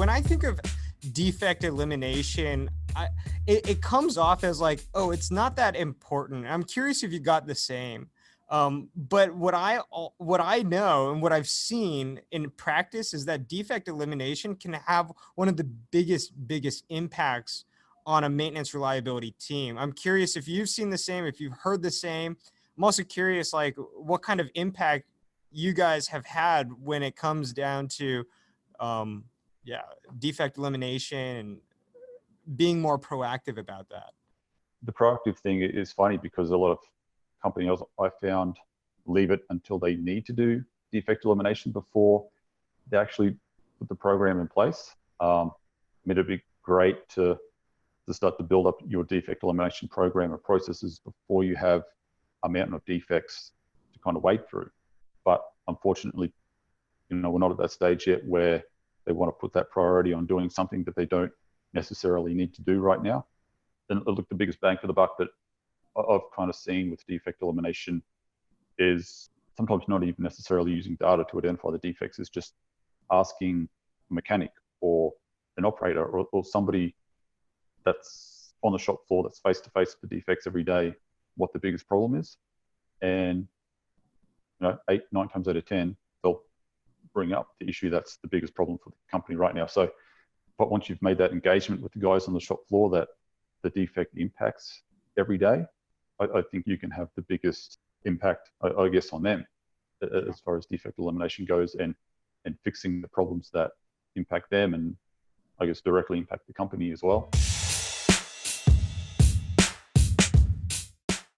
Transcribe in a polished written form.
when I think of defect elimination, it comes off as like, oh, it's not that important. I'm curious if you got the same. But what I know and what I've seen in practice is that defect elimination can have one of the biggest impacts on a maintenance reliability team. I'm curious if you've seen the same, if you've heard the same. I'm also curious, like, what kind of impact you guys have had when it comes down to, yeah, defect elimination and being more proactive about that. The proactive thing is funny because a lot of companies I found leave it until they need to do defect elimination before they actually put the program in place. It'd be great to start to build up your defect elimination program or processes before you have a mountain of defects to kind of wade through. But unfortunately, we're not at that stage yet where they want to put that priority on doing something that they don't necessarily need to do right now. And look, the biggest bang for the buck that I've kind of seen with defect elimination is sometimes not even necessarily using data to identify the defects, is just asking a mechanic or an operator or somebody that's on the shop floor that's face to face with the defects every day what the biggest problem is. And 8, 9 times out of 10, they'll bring up the issue that's the biggest problem for the company right now. So, but once you've made that engagement with the guys on the shop floor that the defect impacts every day, I think you can have the biggest impact, I guess, on them as far as defect elimination goes, and fixing the problems that impact them and I guess directly impact the company as well.